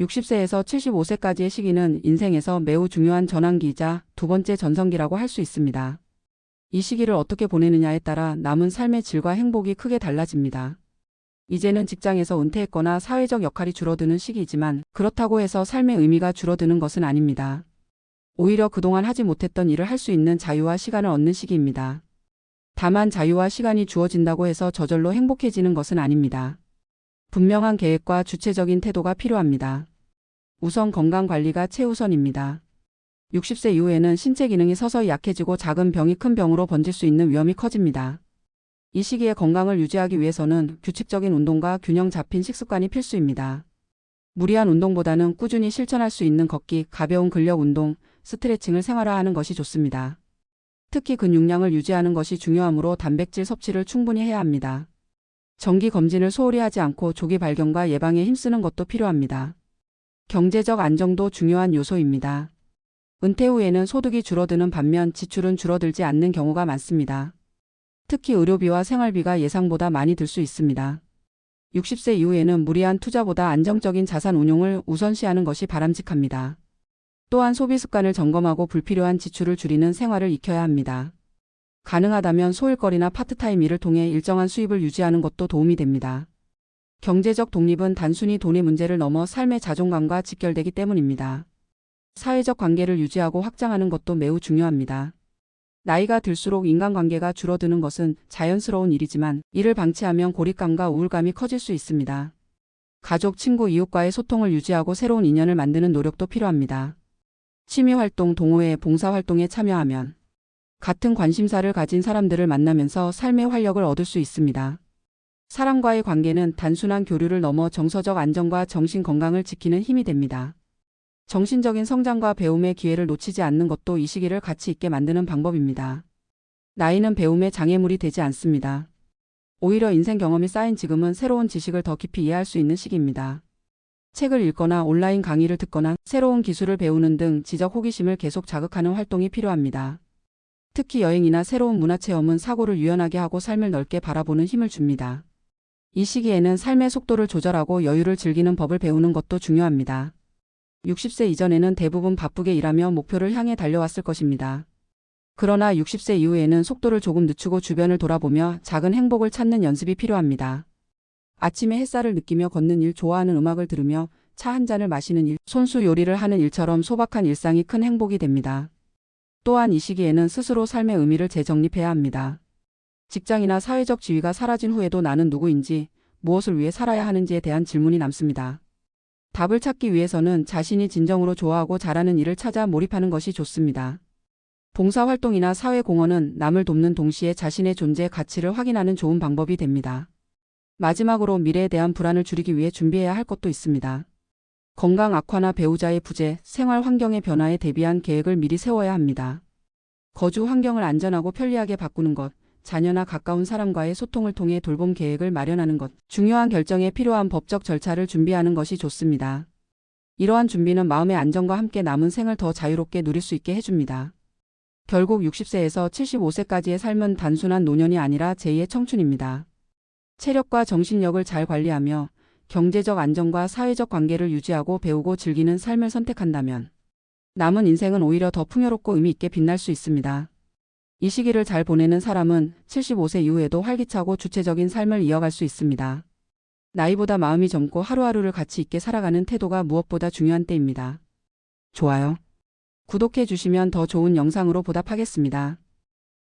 60세에서 75세까지의 시기는 인생에서 매우 중요한 전환기이자 두 번째 전성기라고 할 수 있습니다. 이 시기를 어떻게 보내느냐에 따라 남은 삶의 질과 행복이 크게 달라집니다. 이제는 직장에서 은퇴했거나 사회적 역할이 줄어드는 시기이지만 그렇다고 해서 삶의 의미가 줄어드는 것은 아닙니다. 오히려 그동안 하지 못했던 일을 할 수 있는 자유와 시간을 얻는 시기입니다. 다만 자유와 시간이 주어진다고 해서 저절로 행복해지는 것은 아닙니다. 분명한 계획과 주체적인 태도가 필요합니다. 우선 건강관리가 최우선입니다. 60세 이후에는 신체 기능이 서서히 약해지고 작은 병이 큰 병으로 번질 수 있는 위험이 커집니다. 이 시기에 건강을 유지하기 위해서는 규칙적인 운동과 균형 잡힌 식습관이 필수입니다. 무리한 운동보다는 꾸준히 실천할 수 있는 걷기, 가벼운 근력 운동, 스트레칭을 생활화하는 것이 좋습니다. 특히 근육량을 유지하는 것이 중요하므로 단백질 섭취를 충분히 해야 합니다. 정기 검진을 소홀히 하지 않고 조기 발견과 예방에 힘쓰는 것도 필요합니다. 경제적 안정도 중요한 요소입니다. 은퇴 후에는 소득이 줄어드는 반면 지출은 줄어들지 않는 경우가 많습니다. 특히 의료비와 생활비가 예상보다 많이 들 수 있습니다. 60세 이후에는 무리한 투자보다 안정적인 자산 운용을 우선시하는 것이 바람직합니다. 또한 소비 습관을 점검하고 불필요한 지출을 줄이는 생활을 익혀야 합니다. 가능하다면 소일거리나 파트타임 일을 통해 일정한 수입을 유지하는 것도 도움이 됩니다. 경제적 독립은 단순히 돈의 문제를 넘어 삶의 자존감과 직결되기 때문입니다. 사회적 관계를 유지하고 확장하는 것도 매우 중요합니다. 나이가 들수록 인간관계가 줄어드는 것은 자연스러운 일이지만 이를 방치하면 고립감과 우울감이 커질 수 있습니다. 가족, 친구, 이웃과의 소통을 유지하고 새로운 인연을 만드는 노력도 필요합니다. 취미활동, 동호회, 봉사활동에 참여하면 같은 관심사를 가진 사람들을 만나면서 삶의 활력을 얻을 수 있습니다. 사람과의 관계는 단순한 교류를 넘어 정서적 안정과 정신 건강을 지키는 힘이 됩니다. 정신적인 성장과 배움의 기회를 놓치지 않는 것도 이 시기를 가치 있게 만드는 방법입니다. 나이는 배움의 장애물이 되지 않습니다. 오히려 인생 경험이 쌓인 지금은 새로운 지식을 더 깊이 이해할 수 있는 시기입니다. 책을 읽거나 온라인 강의를 듣거나 새로운 기술을 배우는 등 지적 호기심을 계속 자극하는 활동이 필요합니다. 특히 여행이나 새로운 문화체험은 사고를 유연하게 하고 삶을 넓게 바라보는 힘을 줍니다. 이 시기에는 삶의 속도를 조절하고 여유를 즐기는 법을 배우는 것도 중요합니다. 60세 이전에는 대부분 바쁘게 일하며 목표를 향해 달려왔을 것입니다. 그러나 60세 이후에는 속도를 조금 늦추고 주변을 돌아보며 작은 행복을 찾는 연습이 필요합니다. 아침에 햇살을 느끼며 걷는 일, 좋아하는 음악을 들으며 차 한 잔을 마시는 일, 손수 요리를 하는 일처럼 소박한 일상이 큰 행복이 됩니다. 또한 이 시기에는 스스로 삶의 의미를 재정립해야 합니다. 직장이나 사회적 지위가 사라진 후에도 나는 누구인지, 무엇을 위해 살아야 하는지에 대한 질문이 남습니다. 답을 찾기 위해서는 자신이 진정으로 좋아하고 잘하는 일을 찾아 몰입하는 것이 좋습니다. 봉사활동이나 사회공헌은 남을 돕는 동시에 자신의 존재의 가치를 확인하는 좋은 방법이 됩니다. 마지막으로 미래에 대한 불안을 줄이기 위해 준비해야 할 것도 있습니다. 건강 악화나 배우자의 부재, 생활 환경의 변화에 대비한 계획을 미리 세워야 합니다. 거주 환경을 안전하고 편리하게 바꾸는 것, 자녀나 가까운 사람과의 소통을 통해 돌봄 계획을 마련하는 것, 중요한 결정에 필요한 법적 절차를 준비하는 것이 좋습니다. 이러한 준비는 마음의 안정과 함께 남은 생을 더 자유롭게 누릴 수 있게 해줍니다. 결국 60세에서 75세까지의 삶은 단순한 노년이 아니라 제2의 청춘입니다. 체력과 정신력을 잘 관리하며 경제적 안정과 사회적 관계를 유지하고 배우고 즐기는 삶을 선택한다면 남은 인생은 오히려 더 풍요롭고 의미 있게 빛날 수 있습니다. 이 시기를 잘 보내는 사람은 75세 이후에도 활기차고 주체적인 삶을 이어갈 수 있습니다. 나이보다 마음이 젊고 하루하루를 가치 있게 살아가는 태도가 무엇보다 중요한 때입니다. 좋아요. 구독해 주시면 더 좋은 영상으로 보답하겠습니다.